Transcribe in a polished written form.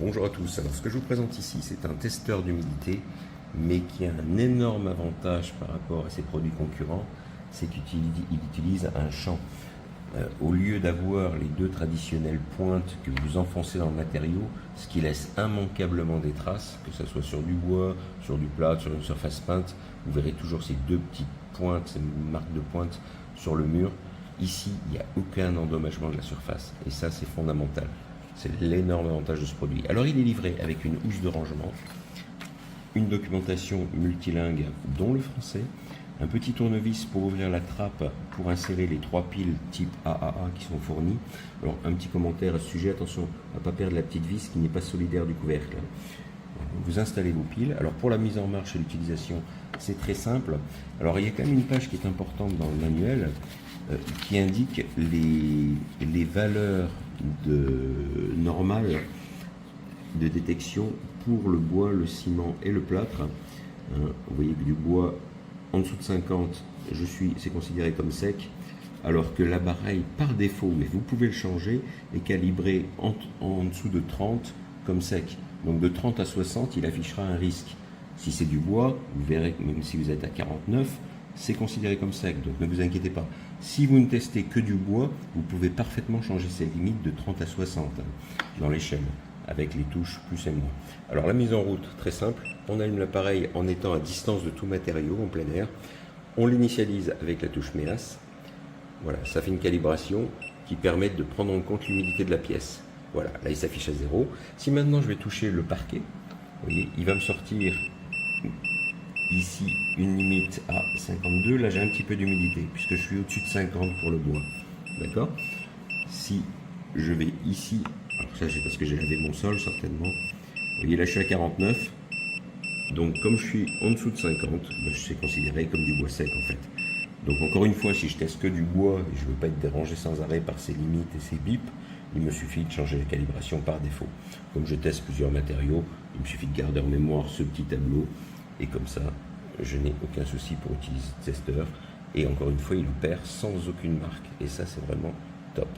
Bonjour à tous. Alors ce que je vous présente ici, c'est un testeur d'humidité, mais qui a un énorme avantage par rapport à ses produits concurrents, c'est qu'il utilise un champ. Au lieu d'avoir les deux traditionnelles pointes que vous enfoncez dans le matériau, ce qui laisse immanquablement des traces, que ce soit sur du bois, sur du plâtre, sur une surface peinte, vous verrez toujours ces deux petites pointes, ces marques de pointe sur le mur. Ici, il n'y a aucun endommagement de la surface, et ça c'est fondamental. C'est l'énorme avantage de ce produit. Alors il est livré avec une housse de rangement, une documentation multilingue dont le français, un petit tournevis pour ouvrir la trappe pour insérer les 3 piles type AAA qui sont fournies. Alors un petit commentaire à ce sujet, attention à ne pas perdre la petite vis qui n'est pas solidaire du couvercle. Vous installez vos piles. Alors pour la mise en marche et l'utilisation, c'est très simple. Alors il y a quand même une page qui est importante dans le manuel qui indique les valeurs normales de détection pour le bois, le ciment et le plâtre. Vous voyez que du bois en dessous de 50, c'est considéré comme sec, alors que l'appareil par défaut, mais vous pouvez le changer, est calibré en dessous de 30 comme sec. Donc de 30 à 60, il affichera un risque. Si c'est du bois, vous verrez que même si vous êtes à 49, c'est considéré comme sec, donc ne vous inquiétez pas. Si vous ne testez que du bois, vous pouvez parfaitement changer ces limites de 30 à 60 dans l'échelle, avec les touches plus et moins. Alors la mise en route, très simple, on allume l'appareil en étant à distance de tout matériau en plein air, on l'initialise avec la touche MEAS, voilà, ça fait une calibration qui permet de prendre en compte l'humidité de la pièce. Voilà, là il s'affiche à 0. Si maintenant je vais toucher le parquet, vous voyez, il va me sortir ici une limite à 52, là j'ai un petit peu d'humidité puisque je suis au-dessus de 50 pour le bois, d'accord. Si je vais ici, alors ça c'est parce que j'ai lavé mon sol certainement, vous voyez là je suis à 49, donc comme je suis en dessous de 50, ben, je suis considéré comme du bois sec en fait. Donc encore une fois, si je teste que du bois et je ne veux pas être dérangé sans arrêt par ces limites et ces bips, il me suffit de changer la calibration par défaut. Comme je teste plusieurs matériaux, il me suffit de garder en mémoire ce petit tableau et comme ça, je n'ai aucun souci pour utiliser ce testeur. Et encore une fois, il opère sans aucune marque et ça, c'est vraiment top.